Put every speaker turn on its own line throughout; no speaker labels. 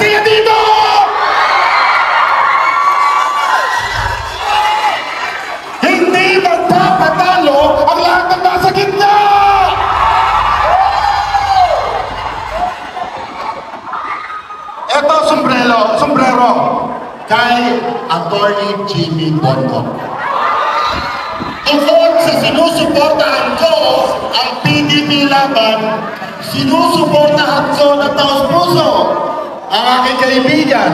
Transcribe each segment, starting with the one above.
Siya dito! Hindi magpapatalo ang lahat ng nasa gitna! Ito, sombrero kay Attorney Jimmy Bongo. Tungkol sa sinusuportahan ko ang PDP laban, sinusuportahan ko ng taos puso ang aking kaibigan,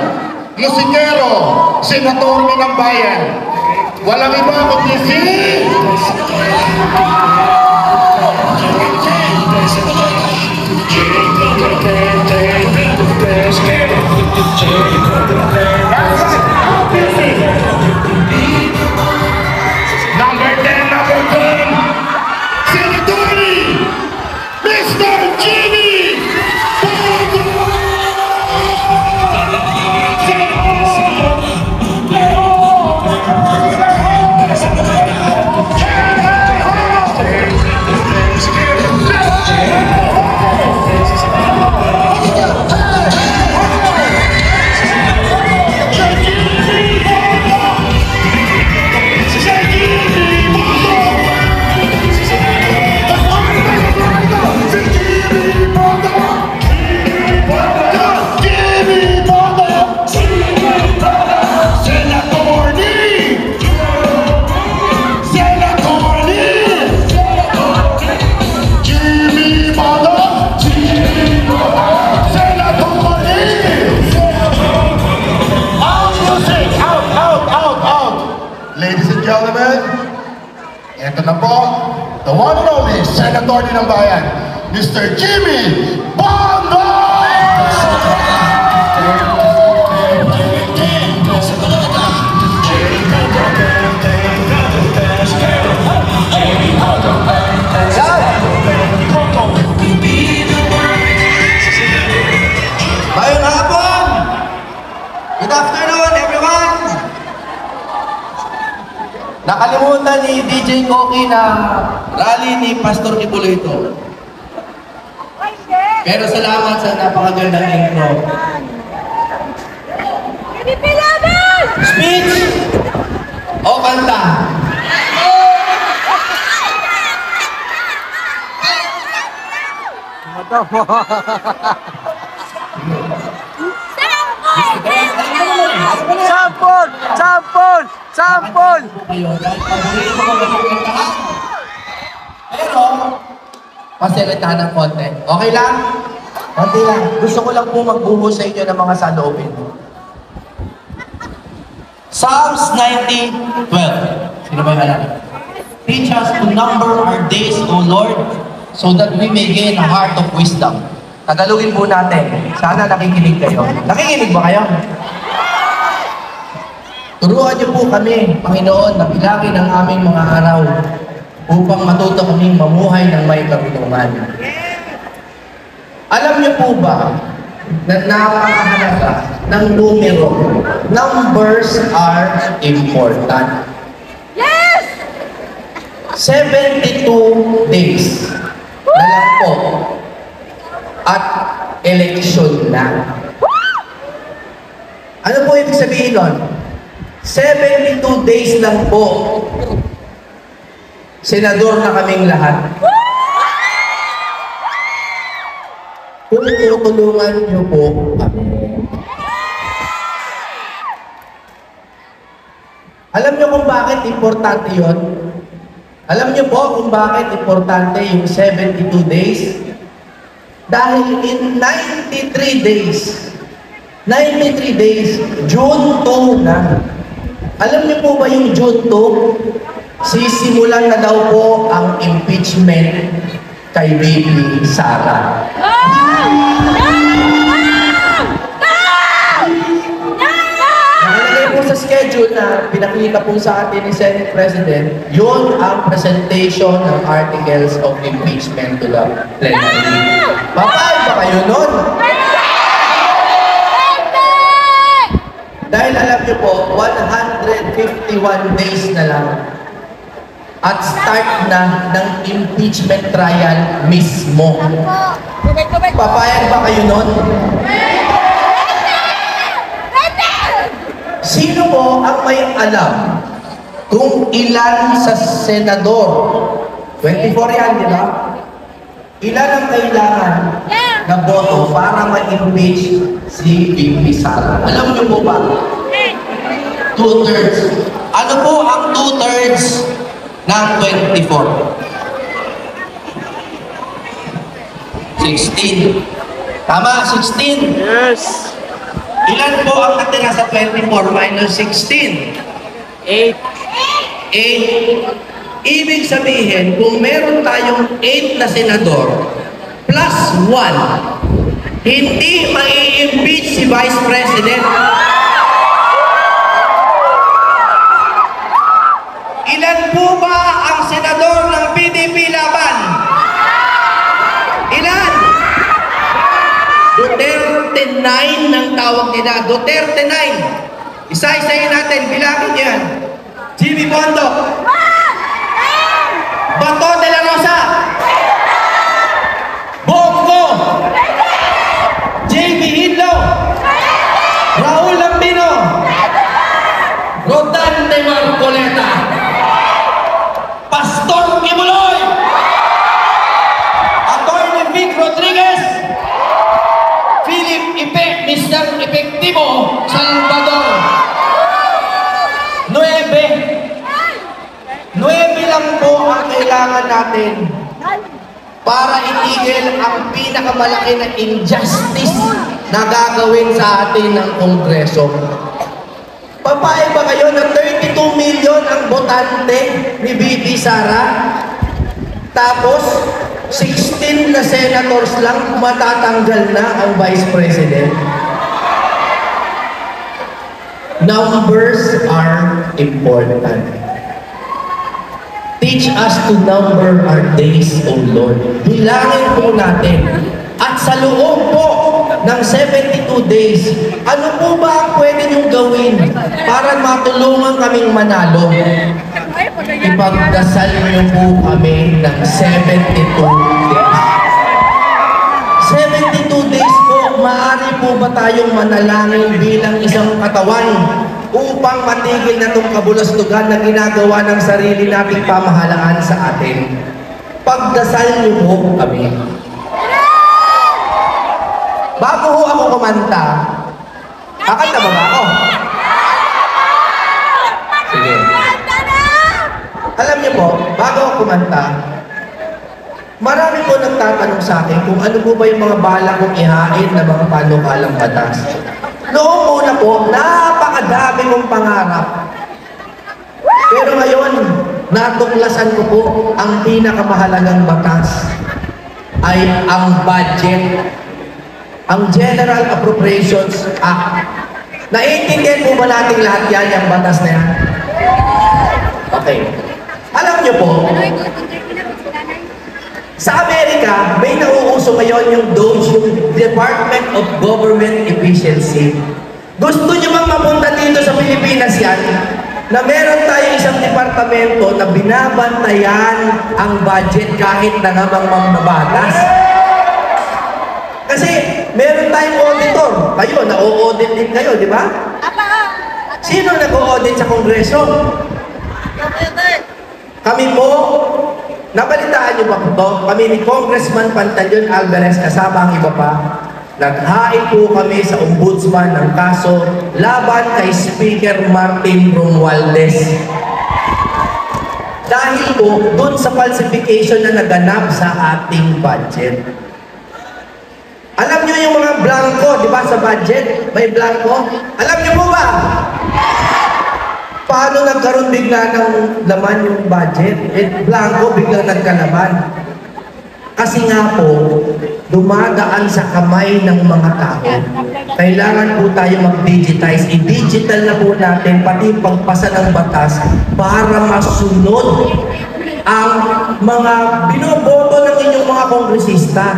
musikero, senador ng bayan. Walang iba kundi si... Number 10, Senator Mr. Jimmy Bongo! Ito na po, the one and only Senator ng Bayan, Mr. Jimmy Bongo!
Mayong hapon! Good afternoon, everyone! Nakalimutan ni DJ Koki na rally ni Pastor Kibuloy. Pero salamat sa napakagandang intro. Speech o kanta?
Sampol! Sampol! Sampol!
Pero, pasilitahan ng konti. Okay lang? Konti lang. Gusto ko lang po magbuhos sa inyo ng mga saloobin. Psalms 90:12. Sino ba yung alam? Teach us to number our days, O Lord, so that we may gain a heart of wisdom. Tagalogin po natin. Sana nakikinig kayo. Nakikinig ba kayo? Turuan niyo po kami, Panginoon, na bilangin ang aming mga araw upang matuto kaming mamuhay ng may kabulungan. Alam niyo po ba na napakahalaga ng numero? Numbers are important.
Yes!
72 days na lang po at eleksyon na. Ano po ibig sabihin nun? 72 days lang po. Senador na kaming lahat. Kung tutulungan niyo po kami. Alam niyo kung bakit importante yon? Alam niyo po kung bakit importante yung 72 days? Dahil in 93 days, June 2 na. Alam niyo po ba yung June 2? Sisimulan na daw po ang impeachment kay Baby Sara. Nakalagay po sa schedule na pinakita po sa atin ni Senate President, yun ang presentation ng articles of impeachment to the plenary. Papayag ba kayo nun? Dahil alam niyo po, 151 days na lang at start na ng impeachment trial mismo. Papayag ba kayo nun? may alam kung ilan sa senador, 24 yan, di ba? Ilan ang kailangan na boto para ma-impeach si VP Sara? Alam niyo po ba? 2/3. Ano po ang 2/3 ng 24? 16. Tama, 16.
Yes.
Ilan po ang natira sa 24 minus 16?
8.
8. Ibig sabihin, kung meron tayong 8 na senador plus 1, hindi mai-impeach si Vice President. Ilan po ba ang senador ng PDP laban? Ilan? Duterte 9 ng tawag nila. Duterte 9. Isa-isayin natin. Bilangin yan. Jimmy Bondoc. Bato de la Rosa. Bongo. JB Hinlo. Raul Lambino. Rodante Marcoleta. Pastor Kibuloy. Atty. Vic Rodriguez. Philip Mr. Epektibo Salvador. 9 lang po ang kailangan natin para itigil ang pinakamalaki na injustice na gagawin sa atin ng Kongreso. Papayag ba kayo na 32 million ang botante ni VP Sara? Tapos, 16 na senators lang matatanggal na ang Vice President? Numbers are important. Teach us to number our days, O Lord. Bilangin po natin. At sa loob po ng 72 days, ano po ba ang pwede niyong gawin para matulungan kaming manalo? Ipagdasal niyo po kami ng 72 days. 72 days po, maaari po ba tayong manalangin bilang isang katawan upang matigil na itong kabulastugan na ginagawa ng sarili nating pamahalaan sa atin? Pagdasal niyo po kami. Bago ho ako kumanta, kakanta ba ako? Sige. Alam niyo po, bago ako kumanta, marami po nagtatanong sa akin kung ano po ba yung mga bala kong ihain na mga panukalang batas. Noong una po, napakadami kong pangarap. Pero ngayon, natuklasan ko po ang pinakamahalagang batas ay ang budget. Ang General Appropriations Act. Naiintindihan po ba natin lahat yan, yung batas na yan? Okay. Alam niyo po, sa Amerika, may nauuso ngayon yung DOGE, yung Department of Government Efficiency. Gusto niyo bang mapunta dito sa Pilipinas yan? Na meron tayong isang departamento na binabantayan ang budget kahit na namang mambabatas. Kasi meron tayong auditor. Kayo, na-audit din kayo, di ba? Sino nag-audit sa Kongreso? Kami po, nabalitaan niyo ba po ito? Kami ni Congressman Pantaleon Alvarez, kasama ang iba pa, naghain po kami sa ombudsman ng kaso laban kay Speaker Martin Romualdez. Dahil po, dun sa falsification na naganap sa ating budget. Alam niyo yung mga blanco, di ba, sa budget? May blanco? Alam niyo po ba? Paano nagkaroon bigla ng laman yung budget? Blanco biglang nagkalaman. Kasi nga po, dumadaan sa kamay ng mga tao. Kailangan po tayo mag-digitize. I-digital na po natin pati pagpasa ng batas para masunod ang mga binoboto ng inyong mga kongresista.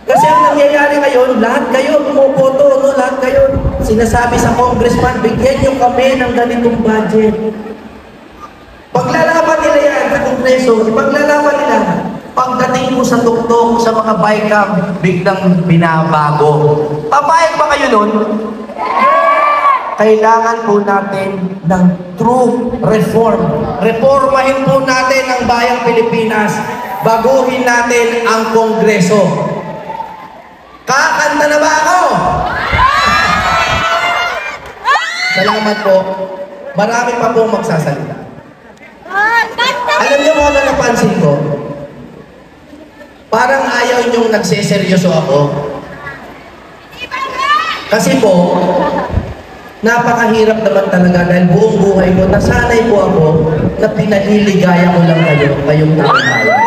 Kasi ang nangyayari ngayon, lahat kayo bumoboto, no? Lahat kayo sinasabi sa congressman, bigyan nyo kami ng ganitong budget. Paglalaban nila yan sa kongreso, paglalaban nila, pagdating mo sa tuktok, sa mga BICAM, biglang binabago. Papayag ba kayo nun? kailangan po natin ng true reform. Reformahin po natin ang bayang Pilipinas. Baguhin natin ang Kongreso. Kakanta na ba ako? Salamat po. Marami pa pong magsasalita. Alam niyo mo ano napansin ko? Parang ayaw niyong nagseseryoso ako. Kasi po, napakahirap naman talaga dahil buong buhay ko, nasanay po ako na pinaliligaya ko lang kayong taong-bayan.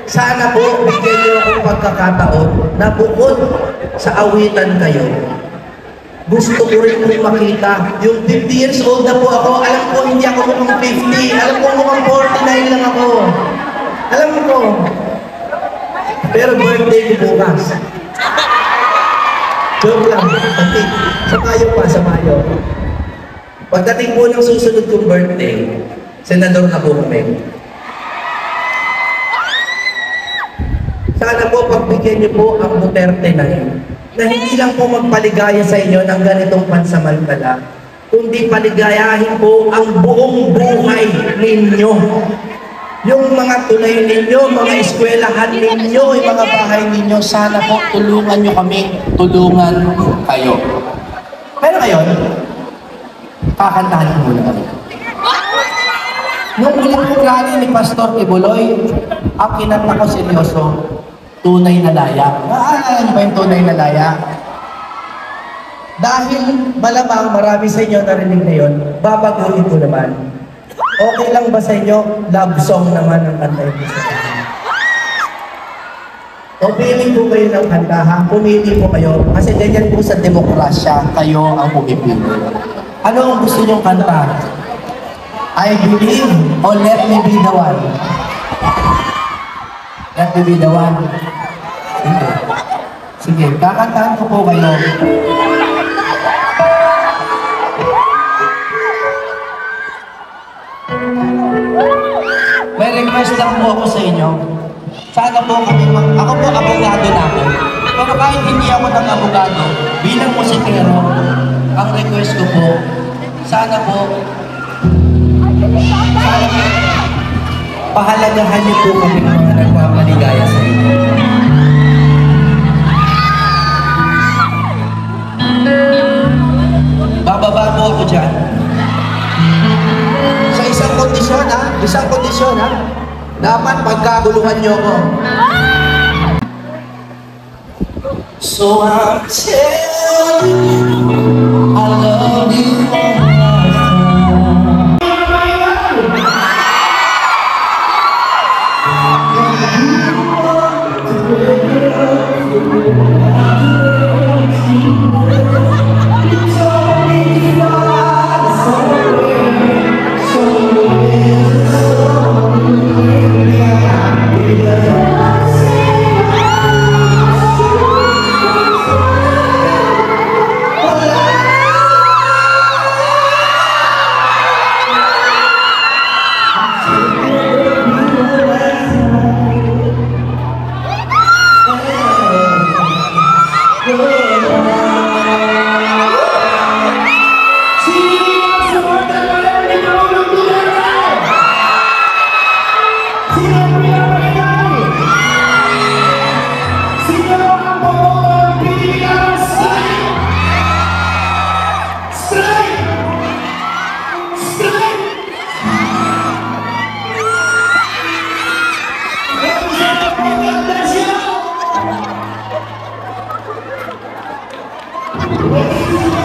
Sana po, bigyan niyo akong pagkakataon na bukod sa awitan kayo, gusto ko rin pong makita. Yung 50 years old na po ako, alam ko hindi ako mukhang 50, alam ko mukhang 49 lang ako. Alam ko. Pero birthday ko bukas. Joke lang. Okay. Sa Mayo. Pagdating po ng susunod kong birthday, senador na po kami. Sana po pagbigyan niyo po ang Duterte na yun, na hindi lang po magpaligaya sa inyo ng ganitong pansamantala, kundi paligayahin po ang buong buhay ninyo. Yung mga tulay ninyo, mga eskwelahan ninyo, yung mga bahay ninyo, sana po tulungan nyo kami, tulungan kayo. Pero ngayon, kakantahan ko muna kami. Nung ulit kong rally ni Pastor Tibuloy, ang kinanta ko seryoso, tunay na laya. Naaalala niyo ba yung tunay na laya? Dahil malamang marami sa inyo narinig na yun, babaguhin ko naman. Okay lang ba sa inyo? Love song naman ang kanta ko sa inyo. O pili po kayo ng kanta, ha? Pumili po kayo. Kasi ganyan po sa demokrasya, kayo ang pumipili. Ano ang gusto nyong kanta? I believe o let me be the one? Let me be the one. Sige. Sige, kakantahan ko po kayo. May request lang po ako sa inyo. Sana po kami ako po abogado na ako. Pero kahit hindi ako ng abogado, bilang musikero, ang request ko po, sana po pahalagahan niyo po kami ng mga nagmamaligaya sa inyo. Bababa po ako dyan. Sa isang kondisyon, ha? Isang kondisyon, ha? Dapat pagkaguluhan niyo ako. So I'm telling you, I love you.
Thank you.